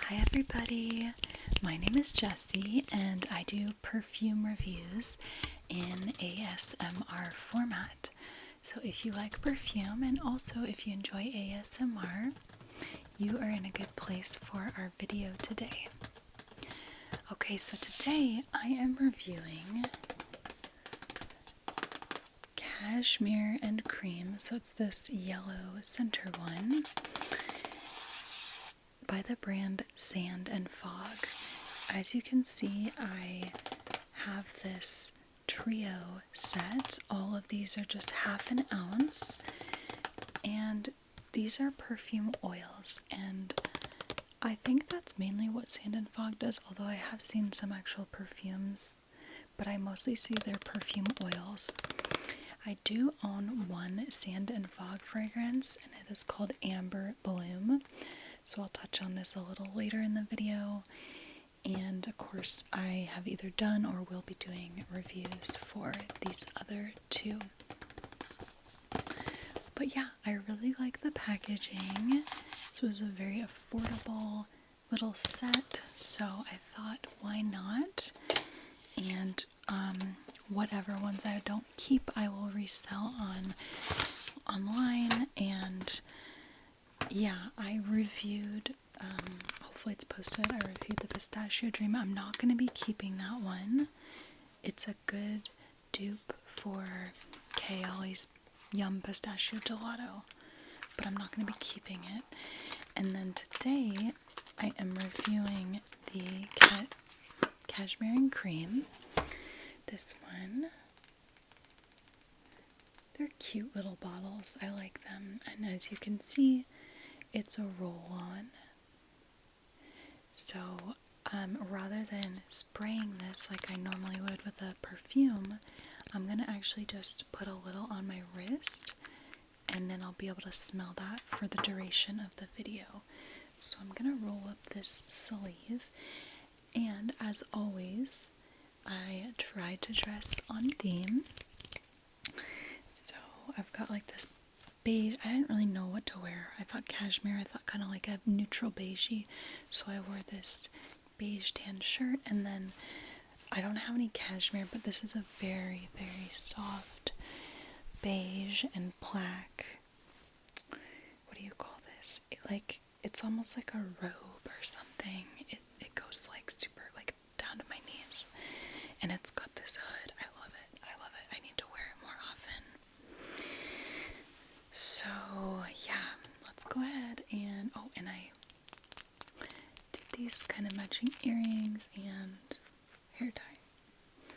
Hi everybody, my name is Jessie and I do perfume reviews in ASMR format. So if you like perfume and also if you enjoy ASMR, you are in a good place for our video today. Okay, so today I am reviewing Cashmere and Cream. So it's this yellow center one by the brand Sand and Fog. As you can see, I have this trio set. All of these are just half an ounce, and these are perfume oils, and I think that's mainly what Sand and Fog does, although I have seen some actual perfumes, but I mostly see their perfume oils. I do own one Sand and Fog fragrance, and it is called Amber Bloom. So I'll touch on this a little later in the video. And of course, I have either done or will be doing reviews for these other two. But yeah, I really like the packaging. This was a very affordable little set, so I thought, why not? And whatever ones I don't keep, I will resell online. And yeah, I reviewed, hopefully it's posted, I reviewed the Pistachio Dream. I'm not going to be keeping that one. It's a good dupe for Kayali's Yum Pistachio Gelato, but I'm not going to be keeping it. And then today, I am reviewing the Cashmere and Cream. This one. They're cute little bottles. I like them. And as you can see, it's a roll-on. So, rather than spraying this like I normally would with a perfume, I'm going to actually just put a little on my wrist, and then I'll be able to smell that for the duration of the video. So I'm going to roll up this sleeve, and as always, I tried to dress on theme. So I've got like this beige. I didn't really know what to wear. I thought cashmere, I thought kind of like a neutral beigey, so I wore this beige tan shirt. And then I don't have any cashmere, but this is a very, very soft beige and black. What do you call this? It's almost like a robe or something. It goes like super, like down to my knees, and it's got this hood. I love it. I love it. I need to wear it more often. So yeah, let's go ahead and I did these kind of matching earrings and hair tie.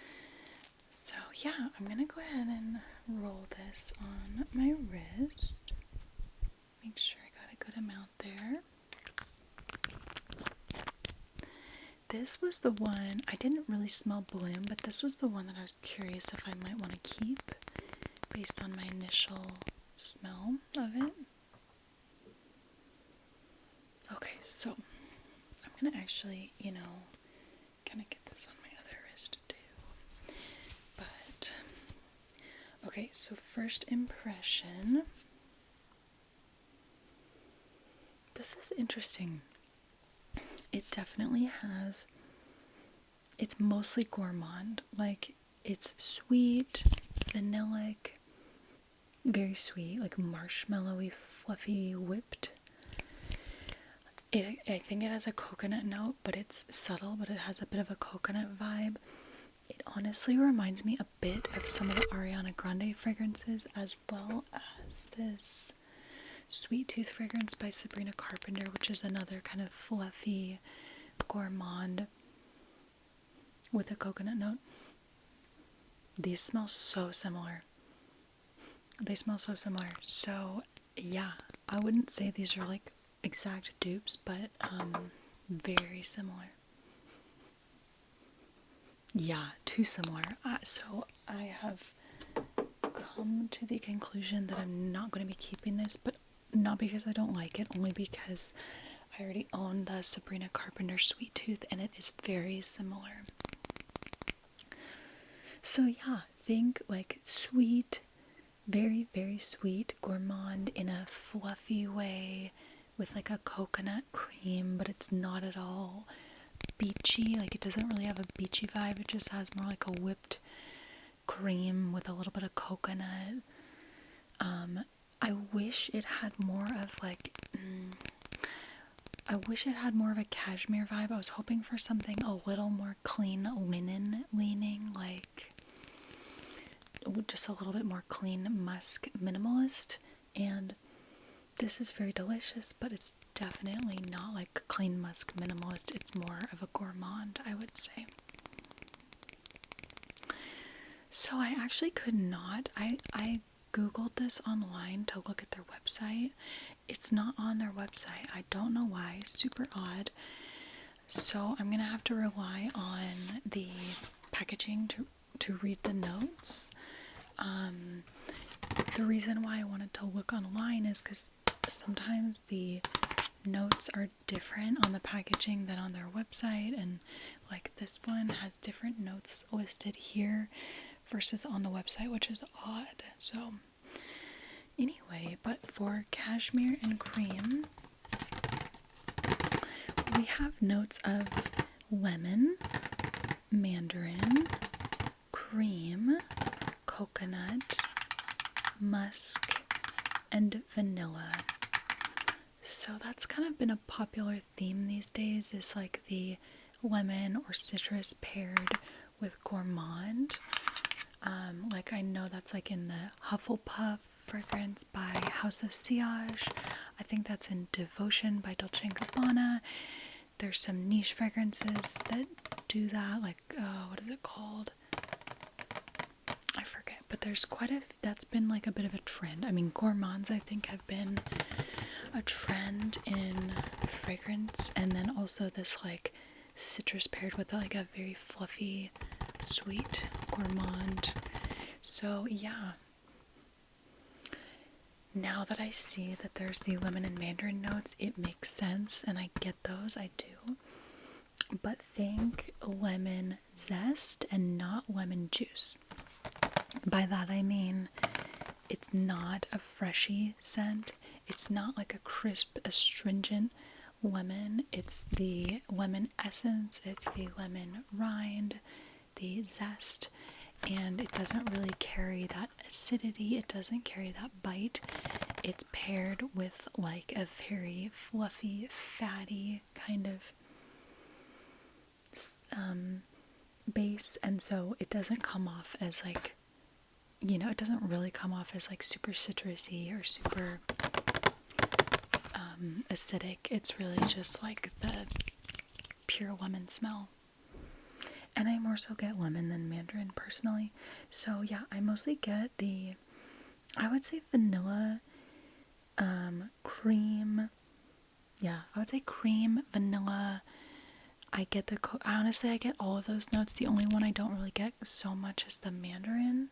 So yeah, I'm gonna go ahead and roll this on my wrist. Make sure I got a good amount there. This was the one, I didn't really smell Bloom, but this was the one that I was curious if I might want to keep based on my initial smell of it. Okay, so I'm gonna actually, kind of get this on my other wrist too. But, okay, so first impression. This is interesting. It definitely has, it's mostly gourmand. Like, it's sweet, vanillic, very sweet, like marshmallowy, fluffy, whipped. I think it has a coconut note, but it's subtle, but it has a bit of a coconut vibe. It honestly reminds me a bit of some of the Ariana Grande fragrances, as well as this Sweet Tooth fragrance by Sabrina Carpenter, which is another kind of fluffy gourmand with a coconut note. These smell so similar. They smell so similar. So yeah, I wouldn't say these are like exact dupes, but very similar. Yeah, too similar. So I have come to the conclusion that I'm not going to be keeping this, but not because I don't like it, only because I already own the Sabrina Carpenter Sweet Tooth, and it is very similar. So yeah, think like sweet, very, very sweet gourmand in a fluffy way with like a coconut cream, but it's not at all beachy. Like, it doesn't really have a beachy vibe. It just has more like a whipped cream with a little bit of coconut. I wish it had more of like, I wish it had more of a cashmere vibe. I was hoping for something a little more clean linen leaning, like just a little bit more clean musk minimalist. And this is very delicious, but it's definitely not like clean musk minimalist. It's more of a gourmand, I would say. So I actually could not, I googled this online to look at their website. It's not on their website. I don't know why. Super odd. So I'm gonna have to rely on the packaging to read the notes. The reason why I wanted to look online is because sometimes the notes are different on the packaging than on their website, and like this one has different notes listed here versus on the website, which is odd. So anyway, but for cashmere and cream, we have notes of lemon, mandarin, cream, coconut, musk, and vanilla. So that's kind of been a popular theme these days, is like the lemon or citrus paired with gourmand. Like, I know that's like in the Hufflepuff fragrance by House of Sillage. I think that's in Devotion by Dolce & Gabbana. There's some niche fragrances that do that, like, what is it called? I forget, but there's that's been like a bit of a trend. I mean, gourmands, I think, have been a trend in fragrance, and then also this like citrus paired with like a very fluffy, sweet gourmand. So yeah, now that I see that there's the lemon and mandarin notes, it makes sense, and I get those, I do. But think lemon zest and not lemon juice. By that I mean, it's not a freshy scent. It's not like a crisp, astringent lemon. It's the lemon essence, it's the lemon rind, the zest, and it doesn't really carry that acidity, it doesn't carry that bite. It's paired with like a very fluffy, fatty kind of base, and so it doesn't come off as like, you know, it doesn't really come off as like super citrusy or super acidic. It's really just like the pure lemon smell. And I more so get lemon than mandarin personally. So yeah, I mostly get the, I would say vanilla, cream. Yeah, I would say cream, vanilla. I get the, honestly, I get all of those notes. The only one I don't really get so much is the mandarin.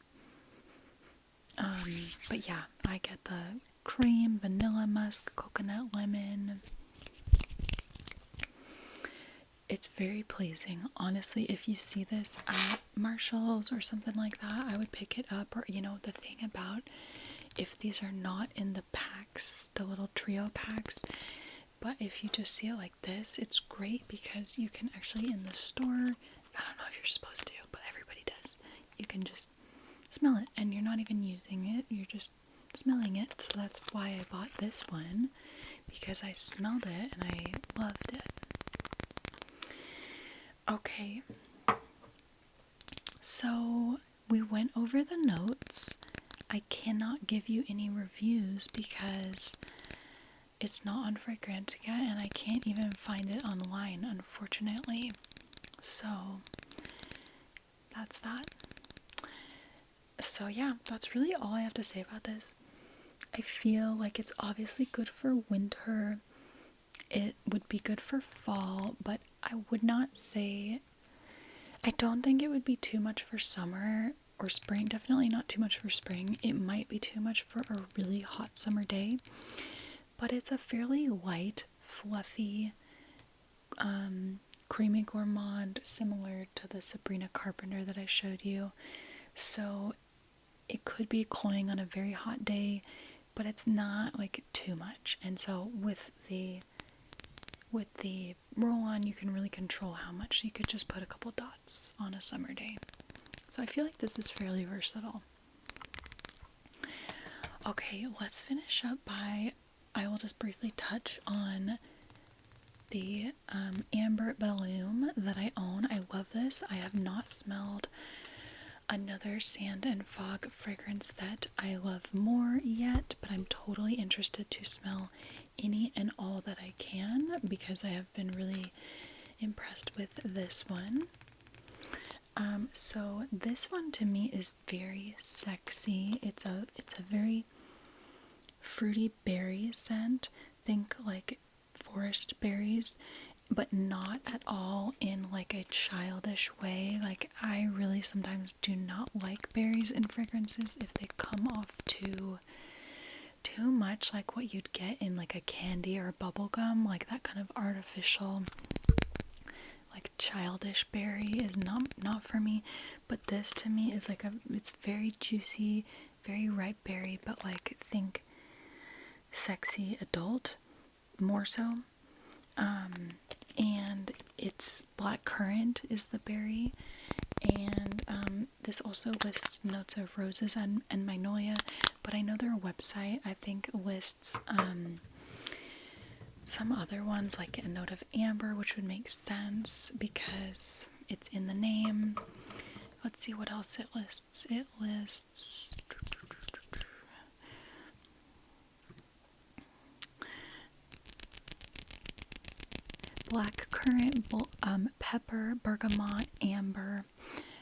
But yeah, I get the cream, vanilla, musk, coconut, lemon. It's very pleasing. Honestly, if you see this at Marshall's or something like that, I would pick it up. Or, you know, the thing about, if these are not in the packs, the little trio packs, but if you just see it like this, it's great because you can actually, in the store, I don't know if you're supposed to, but everybody does, you can just smell it, and you're not even using it, you're just smelling it. So that's why I bought this one, because I smelled it and I loved it. Okay, so we went over the notes. I cannot give you any reviews because it's not on Fragrantica and I can't even find it online, unfortunately. So that's that. So yeah, that's really all I have to say about this. I feel like it's obviously good for winter. It would be good for fall, but I would not say, I don't think it would be too much for summer or spring. Definitely not too much for spring. It might be too much for a really hot summer day, but it's a fairly light, fluffy, creamy gourmand, similar to the Sabrina Carpenter that I showed you. So it could be cloying on a very hot day, but it's not like too much. And so with the roll-on, you can really control how much. You could just put a couple dots on a summer day. So I feel like this is fairly versatile. Okay, let's finish up by, I will just briefly touch on the Amber Bloom that I own. I love this. I have not smelled another sand and fog fragrance that I love more yet, but I'm totally interested to smell any and all that I can because I have been really impressed with this one. So this one to me is very sexy. It's a very fruity berry scent. Think like forest berries, but not at all in like a childish way. Like, I really sometimes do not like berries in fragrances if they come off too much like what you'd get in like a candy or bubble gum. Like that kind of artificial, like childish berry is not for me. But this to me is like it's very juicy, very ripe berry, but like think sexy adult more so. And it's black currant is the berry, and this also lists notes of roses and magnolia, but I know their website I think lists some other ones like a note of amber, which would make sense because it's in the name. Let's see what else it lists. It lists black currant, pepper, bergamot, amber.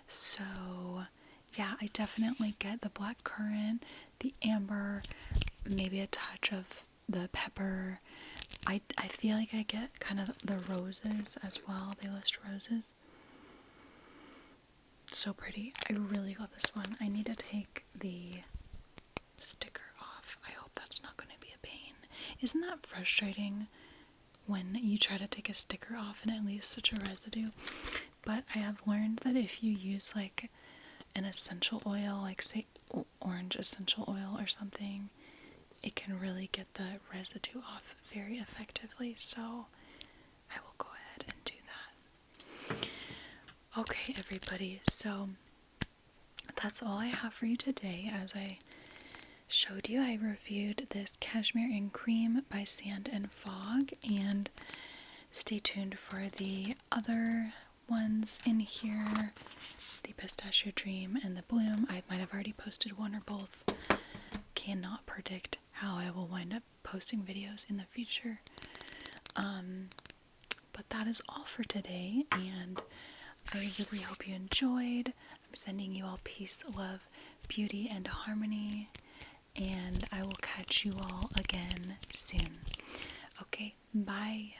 So yeah, I definitely get the black currant, the amber, maybe a touch of the pepper. I feel like I get kind of the roses as well. They list roses. So pretty. I really love this one. I need to take the sticker off. I hope that's not going to be a pain. Isn't that frustrating when you try to take a sticker off and it leaves such a residue? But I have learned that if you use like an essential oil, like say orange essential oil or something, it can really get the residue off very effectively. So I will go ahead and do that. Okay, everybody, so that's all I have for you today. As I showed you, I reviewed this Cashmere in Cream by Sand and Fog, and stay tuned for the other ones in here, the Pistachio Dream and the Bloom. I might have already posted one or both. Cannot predict how I will wind up posting videos in the future. But that is all for today, and I really hope you enjoyed. I'm sending you all peace, love, beauty, and harmony, and I will catch you all again soon. Okay, bye.